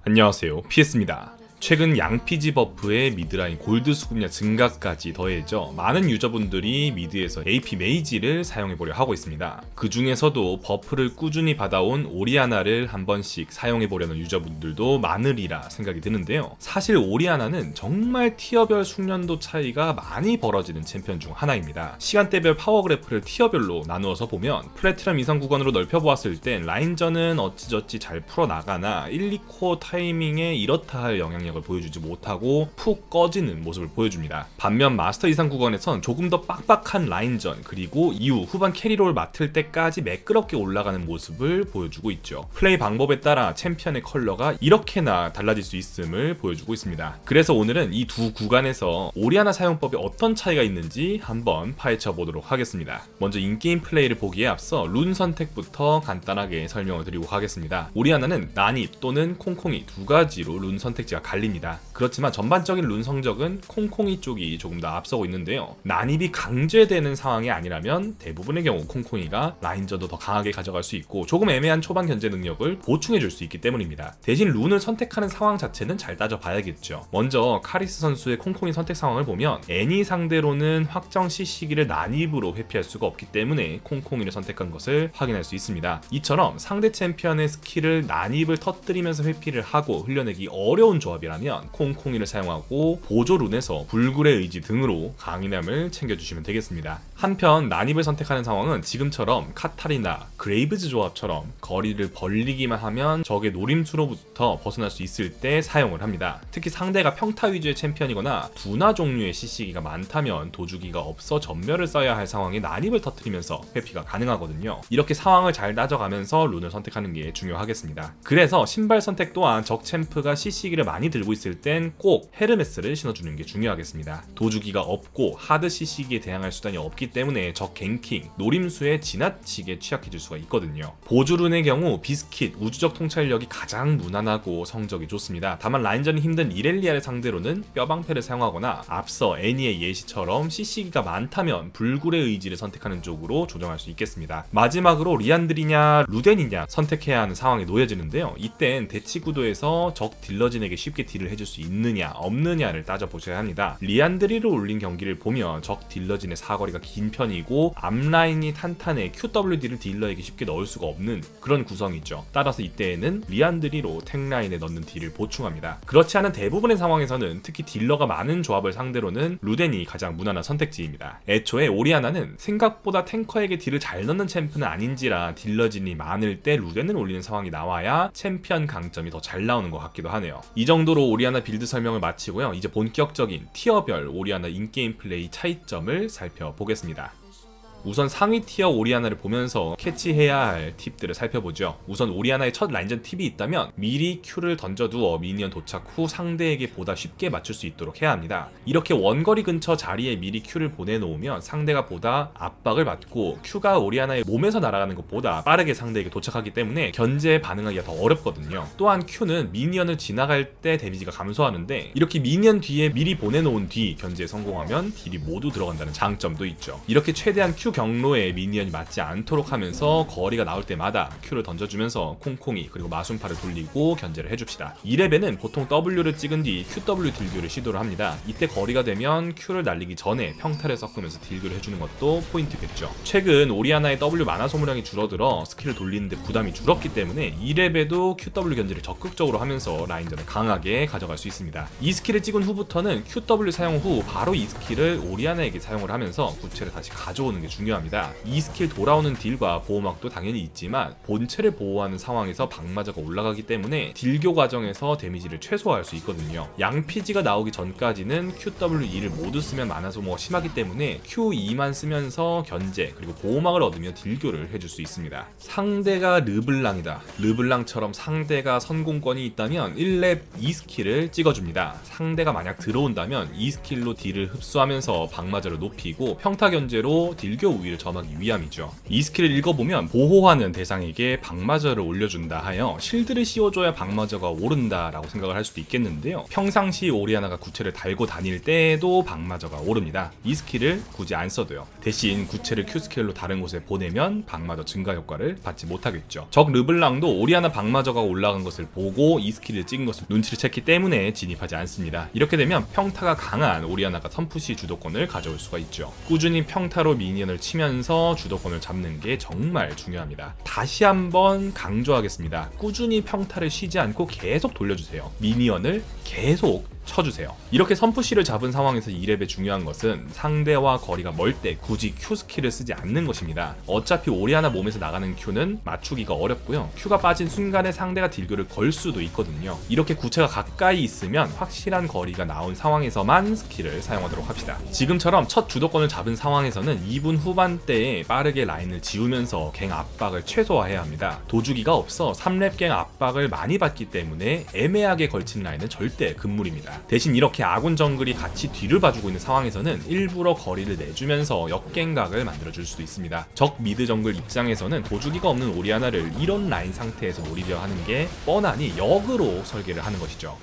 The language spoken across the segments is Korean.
안녕하세요, PS입니다. 최근 양피지 버프에 미드라인 골드 수급량 증가까지 더해져 많은 유저분들이 미드에서 AP 메이지를 사용해보려 하고 있습니다. 그 중에서도 버프를 꾸준히 받아온 오리아나를 한 번씩 사용해보려는 유저분들도 많으리라 생각이 드는데요. 사실 오리아나는 정말 티어별 숙련도 차이가 많이 벌어지는 챔피언 중 하나입니다. 시간대별 파워 그래프를 티어별로 나누어서 보면 플래티넘 이상 구간으로 넓혀보았을 땐 라인전은 어찌저찌 잘 풀어나가나 1, 2코어 타이밍에 이렇다 할 영향력을 보여주지 못하고 푹 꺼지는 모습을 보여줍니다. 반면 마스터 이상 구간에선 조금 더 빡빡한 라인전 그리고 이후 후반 캐리롤 맡을 때까지 매끄럽게 올라가는 모습을 보여주고 있죠. 플레이 방법에 따라 챔피언의 컬러가 이렇게나 달라질 수 있음을 보여주고 있습니다. 그래서 오늘은 이 두 구간에서 오리아나 사용법에 어떤 차이가 있는지 한번 파헤쳐 보도록 하겠습니다. 먼저 인게임 플레이를 보기에 앞서 룬 선택부터 간단하게 설명을 드리고 가겠습니다. 오리아나는 난입 또는 콩콩이 두 가지로 룬 선택지가 갈립니다. 그렇지만 전반적인 룬 성적은 콩콩이 쪽이 조금 더 앞서고 있는데요. 난입이 강제되는 상황이 아니라면 대부분의 경우 콩콩이가 라인전도 더 강하게 가져갈 수 있고 조금 애매한 초반 견제 능력을 보충해 줄 수 있기 때문입니다. 대신 룬을 선택하는 상황 자체는 잘 따져봐야겠죠. 먼저 카리스 선수의 콩콩이 선택 상황을 보면 애니 상대로는 확정 CC기를 난입으로 회피할 수가 없기 때문에 콩콩이를 선택한 것을 확인할 수 있습니다. 이처럼 상대 챔피언의 스킬을 난입을 터뜨리면서 회피를 하고 흘려내기 어려운 조합이라면 콩콩이를 사용하고 보조 룬에서 불굴의 의지 등으로 강인함을 챙겨주시면 되겠습니다. 한편 난입을 선택하는 상황은 지금처럼 카타리나, 그레이브즈 조합처럼 거리를 벌리기만 하면 적의 노림수로부터 벗어날 수 있을 때 사용을 합니다. 특히 상대가 평타 위주의 챔피언이거나 두나 종류의 CC기가 많다면 도주기가 없어 전멸을 써야 할 상황에 난입을 터뜨리면서 회피가 가능하거든요. 이렇게 상황을 잘 따져가면서 룬을 선택하는 게 중요하겠습니다. 그래서 신발 선택 또한 적 챔프가 CC기를 많이 들고 있을 땐 꼭 헤르메스를 신어주는 게 중요하겠습니다. 도주기가 없고 하드 CC기에 대항할 수단이 없기 때문에 적 갱킹, 노림수에 지나치게 취약해질 수가 있거든요. 보조룬의 경우 비스킷, 우주적 통찰력이 가장 무난하고 성적이 좋습니다. 다만 라인전이 힘든 이렐리아를 상대로는 뼈방패를 사용하거나 앞서 애니의 예시처럼 CC기가 많다면 불굴의 의지를 선택하는 쪽으로 조정할 수 있겠습니다. 마지막으로 리안드리냐 루덴이냐 선택해야 하는 상황에 놓여지는데요. 이땐 대치 구도에서 적 딜러진에게 쉽게 딜을 해줄 수 있느냐 없느냐를 따져보셔야 합니다. 리안드리를 올린 경기를 보면 적 딜러진의 사거리가 긴 편이고 앞라인이 탄탄해 QWD를 딜러에게 쉽게 넣을 수가 없는 그런 구성이죠. 따라서 이때에는 리안드리로 탱라인에 넣는 딜을 보충합니다. 그렇지 않은 대부분의 상황에서는 특히 딜러가 많은 조합을 상대로는 루덴이 가장 무난한 선택지입니다. 애초에 오리아나는 생각보다 탱커에게 딜을 잘 넣는 챔프는 아닌지라 딜러진이 많을 때 루덴을 올리는 상황이 나와야 챔피언 강점이 더 잘 나오는 것 같기도 하네요. 이 정도로 오리아나 빌드 설명을 마치고요. 이제 본격적인 티어별 오리아나 인게임 플레이 차이점을 살펴보겠습니다. 우선 상위 티어 오리아나를 보면서 캐치해야 할 팁들을 살펴보죠. 우선 오리아나의 첫 라인전 팁이 있다면 미리 Q를 던져두어 미니언 도착 후 상대에게 보다 쉽게 맞출 수 있도록 해야 합니다. 이렇게 원거리 근처 자리에 미리 Q를 보내놓으면 상대가 보다 압박을 받고 Q가 오리아나의 몸에서 날아가는 것보다 빠르게 상대에게 도착하기 때문에 견제에 반응하기가 더 어렵거든요. 또한 Q는 미니언을 지나갈 때 데미지가 감소하는데 이렇게 미니언 뒤에 미리 보내놓은 뒤 견제에 성공하면 딜이 모두 들어간다는 장점도 있죠. 이렇게 최대한 Q 경로에 미니언이 맞지 않도록 하면서 거리가 나올 때마다 Q를 던져주면서 콩콩이 그리고 마순파를 돌리고 견제를 해줍시다. 2레벨은 보통 W를 찍은 뒤 QW 딜교를 시도를 합니다. 이때 거리가 되면 Q를 날리기 전에 평타를 섞으면서 딜교를 해주는 것도 포인트겠죠. 최근 오리아나의 W 만화 소모량이 줄어들어 스킬을 돌리는데 부담이 줄었기 때문에 2레벨도 QW 견제를 적극적으로 하면서 라인전을 강하게 가져갈 수 있습니다. 이 스킬을 찍은 후부터는 QW 사용 후 바로 이 스킬을 오리아나에게 사용을 하면서 구체를 다시 가져오는 게 중요합니다. 이 스킬 돌아오는 딜과 보호막도 당연히 있지만 본체를 보호하는 상황에서 방마저가 올라가기 때문에 딜교 과정에서 데미지를 최소화할 수 있거든요. 양피지가 나오기 전까지는 QW2를 모두 쓰면 만화 소모가 심하기 때문에 Q2만 쓰면서 견제 그리고 보호막을 얻으며 딜교를 해줄 수 있습니다. 상대가 르블랑이다. 르블랑처럼 상대가 선공권이 있다면 1렙 2스킬을 찍어줍니다. 상대가 만약 들어온다면 이 스킬로 딜을 흡수하면서 방마저를 높이고 평타 견제로 딜교 신규 우위를 점하기 위함이죠. 이 스킬을 읽어보면 보호하는 대상에게 방마저를 올려준다 하여 실드를 씌워줘야 방마저가 오른다라고 생각을 할 수도 있겠는데요. 평상시 오리아나가 구체를 달고 다닐 때에도 방마저가 오릅니다. 이 스킬을 굳이 안 써도요. 대신 구체를 Q스킬로 다른 곳에 보내면 방마저 증가 효과를 받지 못하겠죠. 적 르블랑도 오리아나 방마저가 올라간 것을 보고 이 스킬을 찍은 것을 눈치를 챘기 때문에 진입하지 않습니다. 이렇게 되면 평타가 강한 오리아나가 선푸시 주도권을 가져올 수가 있죠. 꾸준히 평타로 미니언을 치면서 주도권을 잡는 게 정말 중요합니다. 다시 한번 강조하겠습니다. 꾸준히 평타를 쉬지 않고 계속 돌려주세요. 미니언을 계속 쳐주세요. 이렇게 선푸시를 잡은 상황에서 2렙의 중요한 것은 상대와 거리가 멀 때 굳이 Q 스킬을 쓰지 않는 것입니다. 어차피 오리아나 몸에서 나가는 Q는 맞추기가 어렵고요. Q가 빠진 순간에 상대가 딜교를 걸 수도 있거든요. 이렇게 구체가 가까이 있으면 확실한 거리가 나온 상황에서만 스킬을 사용하도록 합시다. 지금처럼 첫 주도권을 잡은 상황에서는 2분 후반대에 빠르게 라인을 지우면서 갱 압박을 최소화해야 합니다. 도주기가 없어 3렙 갱 압박을 많이 받기 때문에 애매하게 걸친 라인은 절대 금물입니다. 대신 이렇게 아군 정글이 같이 뒤를 봐주고 있는 상황에서는 일부러 거리를 내주면서 역갱각을 만들어줄 수도 있습니다. 적 미드 정글 입장에서는 도주기가 없는 오리아나를 이런 라인 상태에서 노리려 하는 게 뻔하니 역으로 설계를 하는 것이죠.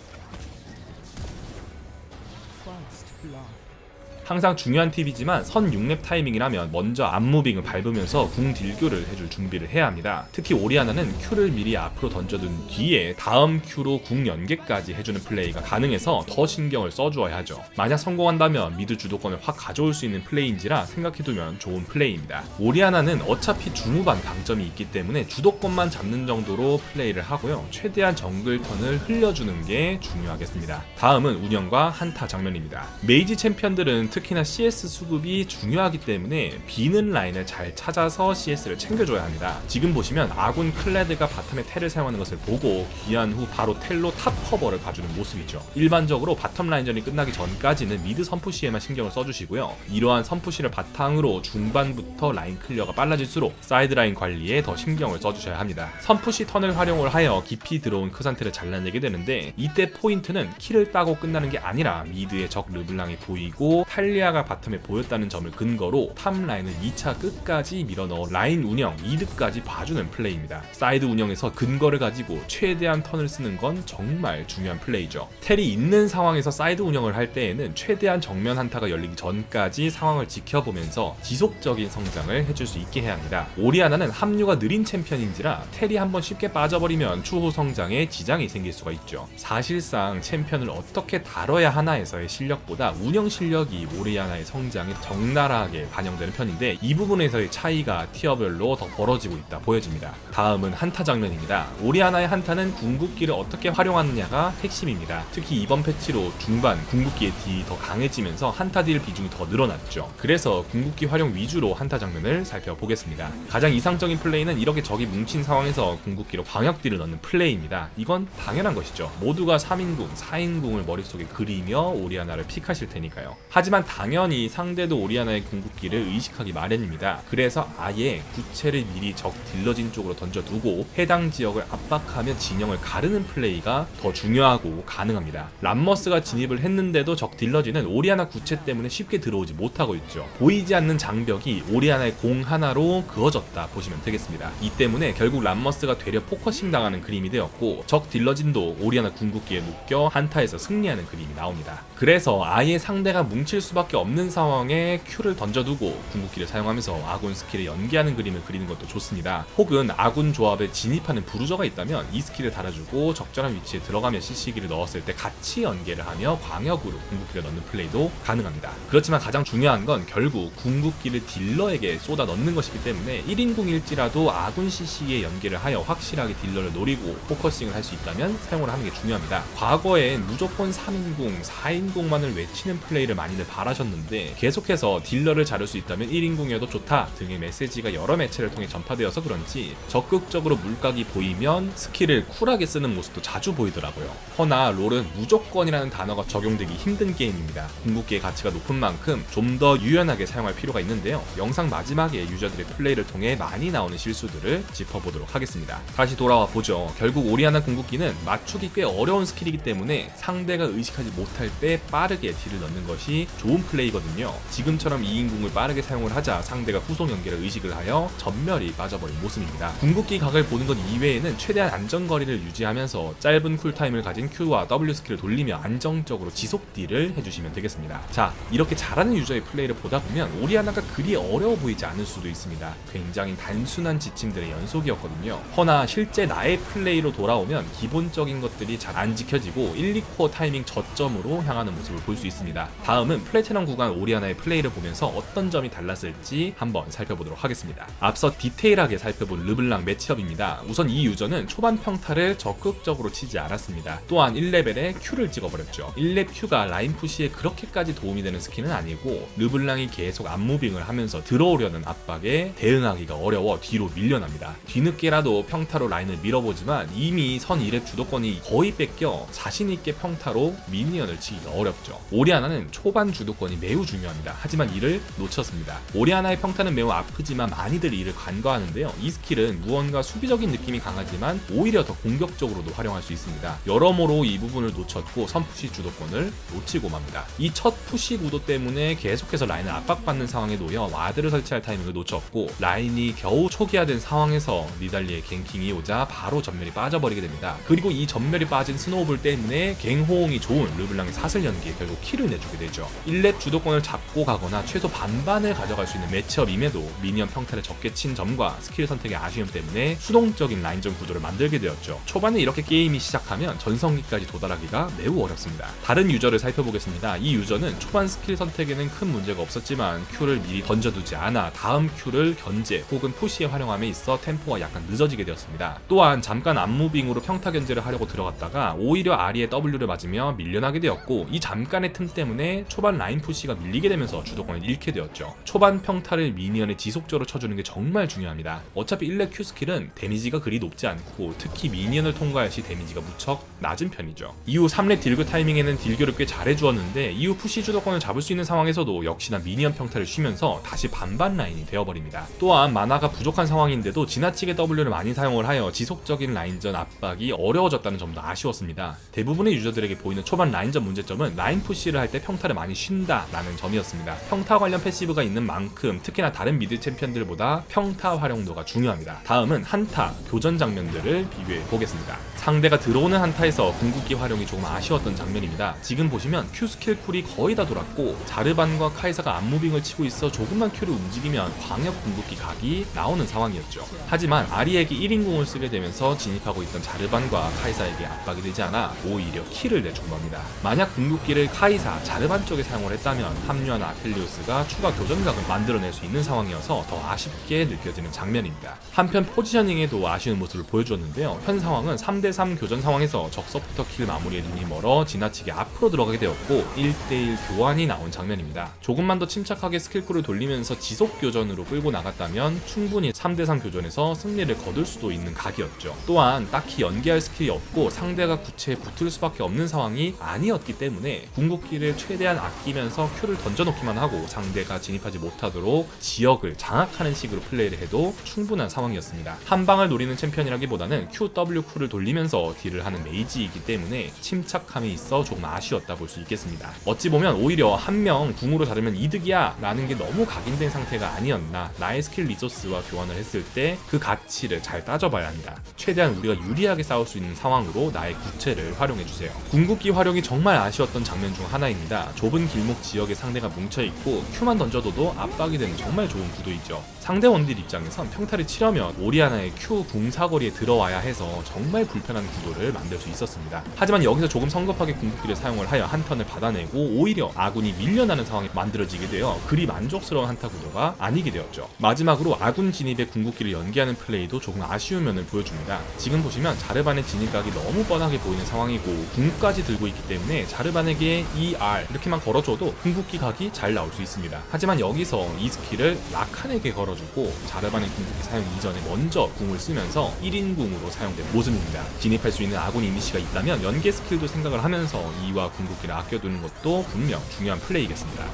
항상 중요한 팁이지만 선 6렙 타이밍이라면 먼저 앞무빙을 밟으면서 궁 딜교를 해줄 준비를 해야 합니다. 특히 오리아나는 Q를 미리 앞으로 던져둔 뒤에 다음 Q로 궁 연계까지 해주는 플레이가 가능해서 더 신경을 써주어야 하죠. 만약 성공한다면 미드 주도권을 확 가져올 수 있는 플레이인지라 생각해두면 좋은 플레이입니다. 오리아나는 어차피 중후반 강점이 있기 때문에 주도권만 잡는 정도로 플레이를 하고요. 최대한 정글 턴을 흘려주는 게 중요하겠습니다. 다음은 운영과 한타 장면입니다. 메이지 챔피언들은 특히나 CS 수급이 중요하기 때문에 비는 라인을 잘 찾아서 CS를 챙겨줘야 합니다. 지금 보시면 아군 클레드가 바텀에 텔을 사용하는 것을 보고 귀한 후 바로 텔로 탑 커버를 가주는 모습이죠. 일반적으로 바텀 라인전이 끝나기 전까지는 미드 선푸시에만 신경을 써주시고요. 이러한 선푸시를 바탕으로 중반부터 라인 클리어가 빨라질수록 사이드 라인 관리에 더 신경을 써주셔야 합니다. 선푸시 턴을 활용을 하여 깊이 들어온 크산테를 잘라내게 되는데 이때 포인트는 킬을 따고 끝나는 게 아니라 미드의 적 르블랑이 보이고 탈리아가 바텀에 보였다는 점을 근거로 탑 라인을 2차 끝까지 밀어넣어 라인 운영 이득까지 봐주는 플레이입니다. 사이드 운영에서 근거를 가지고 최대한 턴을 쓰는 건 정말 중요한 플레이죠. 텔이 있는 상황에서 사이드 운영을 할 때에는 최대한 정면 한타가 열리기 전까지 상황을 지켜보면서 지속적인 성장을 해줄 수 있게 해야 합니다. 오리아나는 합류가 느린 챔피언인지라 텔이 한번 쉽게 빠져버리면 추후 성장에 지장이 생길 수가 있죠. 사실상 챔피언을 어떻게 다뤄야 하나에서의 실력보다 운영 실력이 오리아나의 성장에 적나라하게 반영되는 편인데 이 부분에서의 차이가 티어별로 더 벌어지고 있다 보여집니다. 다음은 한타 장면입니다. 오리아나의 한타는 궁극기를 어떻게 활용하느냐가 핵심입니다. 특히 이번 패치로 중반 궁극기의 딜이 더 강해지면서 한타 딜 비중이 더 늘어났죠. 그래서 궁극기 활용 위주로 한타 장면을 살펴보겠습니다. 가장 이상적인 플레이는 이렇게 적이 뭉친 상황에서 궁극기로 광역 딜을 넣는 플레이입니다. 이건 당연한 것이죠. 모두가 3인궁, 4인궁을 머릿속에 그리며 오리아나를 픽하실 테니까요. 하지만 당연히 상대도 오리아나의 궁극기를 의식하기 마련입니다. 그래서 아예 구체를 미리 적 딜러진 쪽으로 던져두고 해당 지역을 압박하며 진영을 가르는 플레이가 더 중요하고 가능합니다. 람머스가 진입을 했는데도 적 딜러진은 오리아나 구체 때문에 쉽게 들어오지 못하고 있죠. 보이지 않는 장벽이 오리아나의 공 하나로 그어졌다 보시면 되겠습니다. 이 때문에 결국 람머스가 되려 포커싱 당하는 그림이 되었고 적 딜러진도 오리아나 궁극기에 묶여 한타에서 승리하는 그림이 나옵니다. 그래서 아예 상대가 뭉칠 수밖에 없는 상황에 Q를 던져두고 궁극기를 사용하면서 아군 스킬을 연계하는 그림을 그리는 것도 좋습니다. 혹은 아군 조합에 진입하는 부르저가 있다면 이 스킬을 달아주고 적절한 위치에 들어가며 CC기를 넣었을 때 같이 연계를 하며 광역으로 궁극기를 넣는 플레이도 가능합니다. 그렇지만 가장 중요한 건 결국 궁극기를 딜러에게 쏟아 넣는 것이기 때문에 1인궁일지라도 아군 CC에 연계를 하여 확실하게 딜러를 노리고 포커싱을 할 수 있다면 사용을 하는 게 중요합니다. 과거엔 무조건 3인궁, 4인궁만을 외치는 플레이를 많이들 바라셨는데 계속해서 딜러를 자를 수 있다면 1인궁이어도 좋다 등의 메시지가 여러 매체를 통해 전파되어서 그런지 적극적으로 물각이 보이면 스킬을 쿨하게 쓰는 모습도 자주 보이더라고요. 허나 롤은 무조건이라는 단어가 적용되기 힘든 게임입니다. 궁극기의 가치가 높은 만큼 좀 더 유연하게 사용할 필요가 있는데요. 영상 마지막에 유저들의 플레이를 통해 많이 나오는 실수들을 짚어보도록 하겠습니다. 다시 돌아와 보죠. 결국 오리아나 궁극기는 맞추기 꽤 어려운 스킬이기 때문에 상대가 의식하지 못할 때 빠르게 딜을 넣는 것이 좋은 플레이거든요. 지금처럼 2인궁을 빠르게 사용을 하자 상대가 후속 연계를 의식을 하여 전멸이 빠져버린 모습입니다. 궁극기 각을 보는 것 이외에는 최대한 안전거리를 유지하면서 짧은 쿨타임을 가진 Q와 W 스킬을 돌리며 안정적으로 지속 딜을 해주시면 되겠습니다. 자, 이렇게 잘하는 유저의 플레이를 보다 보면 오리아나가 그리 어려워 보이지 않을 수도 있습니다. 굉장히 단순한 지침들의 연속이었거든요. 허나 실제 나의 플레이로 돌아오면 기본적인 것들이 잘 안 지켜지고 1, 2코어 타이밍 저점으로 향하는 모습을 볼 수 있습니다. 다음은 플래티넘 구간 오리아나의 플레이를 보면서 어떤 점이 달랐을지 한번 살펴보도록 하겠습니다. 앞서 디테일하게 살펴본 르블랑 매치업입니다. 우선 이 유저는 초반 평타를 적극적으로 치지 않았습니다. 또한 1레벨에 Q를 찍어버렸죠. 1렙 Q가 라인 푸시에 그렇게까지 도움이 되는 스킬은 아니고 르블랑이 계속 앞무빙을 하면서 들어오려는 압박에 대응하기가 어려워 뒤로 밀려납니다. 뒤늦게라도 평타로 라인을 밀어보지만 이미 선 2렙 주도권이 거의 뺏겨 자신있게 평타로 미니언을 치기가 어렵죠. 오리아나는 초반 주도권이 매우 중요합니다. 하지만 이를 놓쳤습니다. 오리아나의 평타는 매우 아프지만 많이들 이를 간과하는데요. 이 스킬은 무언가 수비적인 느낌이 강하지만 오히려 더 공격적으로도 활용할 수 있습니다. 여러모로 이 부분을 놓쳤고 선푸시 주도권을 놓치고 맙니다. 이 첫 푸시 구도 때문에 계속해서 라인을 압박받는 상황에 놓여 와드를 설치할 타이밍을 놓쳤고 라인이 겨우 초기화된 상황에서 니달리의 갱킹이 오자 바로 전멸이 빠져버리게 됩니다. 그리고 이 전멸이 빠진 스노우볼 때문에 갱 호응이 좋은 르블랑의 사슬 연기에 결국 킬을 내주게 되죠. 1렙 주도권을 잡고 가거나 최소 반반을 가져갈 수 있는 매치업임에도 미니언 평타를 적게 친 점과 스킬 선택의 아쉬움 때문에 수동적인 라인전 구도를 만들게 되었죠. 초반에 이렇게 게임이 시작하면 전성기까지 도달하기가 매우 어렵습니다. 다른 유저를 살펴보겠습니다. 이 유저는 초반 스킬 선택에는 큰 문제가 없었지만 Q를 미리 던져두지 않아 다음 Q를 견제 혹은 푸시에 활용함에 있어 템포가 약간 늦어지게 되었습니다. 또한 잠깐 앞무빙으로 평타 견제를 하려고 들어갔다가 오히려 아리의 W를 맞으며 밀려나게 되었고 이 잠깐의 틈 때문에 초반 라인 푸시가 밀리게 되면서 주도권을 잃게 되었죠. 초반 평타를 미니언에 지속적으로 쳐주는 게 정말 중요합니다. 어차피 1렙 Q 스킬은 데미지가 그리 높지 않고 특히 미니언을 통과할 시 데미지가 무척 낮은 편이죠. 이후 3렙 딜교 타이밍에는 딜교를 꽤 잘해주었는데 이후 푸시 주도권을 잡을 수 있는 상황에서도 역시나 미니언 평타를 쉬면서 다시 반반 라인이 되어버립니다. 또한 마나가 부족한 상황인데도 지나치게 W를 많이 사용을 하여 지속적인 라인전 압박이 어려워졌다는 점도 아쉬웠습니다. 대부분의 유저들에게 보이는 초반 라인전 문제점은 라인 푸시를 할 때 평타를 많이 쉰다라는 점이었습니다. 평타 관련 패시브가 있는 만큼 특히나 다른 미드 챔피언들보다 평타 활용도가 중요합니다. 다음은 한타, 교전 장면들을 비교해 보겠습니다. 상대가 들어오는 한타에서 궁극기 활용이 조금 아쉬웠던 장면입니다. 지금 보시면 Q 스킬 쿨이 거의 다 돌았고 자르반과 카이사가 앞무빙을 치고 있어 조금만 Q를 움직이면 광역 궁극기 각이 나오는 상황이었죠. 하지만 아리에게 1인궁을 쓰게 되면서 진입하고 있던 자르반과 카이사에게 압박이 되지 않아 오히려 킬을 내준 겁니다. 만약 궁극기를 카이사, 자르반 쪽에 사용을 했다면 합류한 아펠리우스가 추가 교전각을 만들어낼 수 있는 상황이어서 더 아쉽게 느껴지는 장면입니다. 한편 포지셔닝에도 아쉬운 모습을 보여주었는데요. 현 상황은 3대3 교전 상황에서 적서부터 킬 마무리에 눈이 멀어 지나치게 앞으로 들어가게 되었고 1대1 교환이 나온 장면입니다. 조금만 더 침착하게 스킬쿨을 돌리면서 지속 교전으로 끌고 나갔다면 충분히 3대3 교전에서 승리를 거둘 수도 있는 각이었죠. 또한 딱히 연계할 스킬이 없고 상대가 구체에 붙을 수밖에 없는 상황이 아니었기 때문에 궁극기를 최대한 아끼면서 Q를 던져놓기만 하고 상대가 진입하지 못하도록 지역을 장악하는 식으로 플레이를 해도 충분한 상황이었습니다. 한 방을 노리는 챔피언이라기보다는 Q, W, Q를 돌리면서 딜을 하는 메이지이기 때문에 침착함이 있어 조금 아쉬웠다 볼 수 있겠습니다. 어찌 보면 오히려 한 명 궁으로 자르면 이득이야 라는 게 너무 각인된 상태가 아니었나. 나의 스킬 리소스와 교환을 했을 때 그 가치를 잘 따져봐야 합니다. 최대한 우리가 유리하게 싸울 수 있는 상황으로 나의 구체를 활용해주세요. 궁극기 활용이 정말 아쉬웠던 장면 중 하나입니다. 좁은 길목 지역에 상대가 뭉쳐있고 Q만 던져둬도 압박이 되는 정말 좋은 구도이죠. 상대 원딜 입장에선 평타를 치려면 오리아나의 Q 궁 사거리에 들어와야 해서 정말 불편한 구도를 만들 수 있었습니다. 하지만 여기서 조금 성급하게 궁극기를 사용을 하여 한 턴을 받아내고 오히려 아군이 밀려나는 상황이 만들어지게 되어 그리 만족스러운 한타 구도가 아니게 되었죠. 마지막으로 아군 진입에 궁극기를 연계하는 플레이도 조금 아쉬운 면을 보여줍니다. 지금 보시면 자르반의 진입각이 너무 뻔하게 보이는 상황이고 궁까지 들고 있기 때문에 자르반에게 ER 이렇게만 걸어줘도 궁극기 각이 잘 나올 수 있습니다. 하지만 여기서 이 스킬을 라칸에게 걸어주고 자르반의 궁극기 사용 이전에 먼저 궁을 쓰면서 1인궁으로 사용된 모습입니다. 진입할 수 있는 아군 이니시가 있다면 연계 스킬도 생각을 하면서 E와 궁극기를 아껴두는 것도 분명 중요한 플레이겠습니다.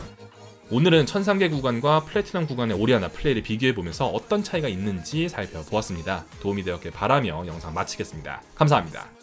오늘은 1003개 구간과 플래티넘 구간의 오리아나 플레이를 비교해보면서 어떤 차이가 있는지 살펴보았습니다. 도움이 되었길 바라며 영상 마치겠습니다. 감사합니다.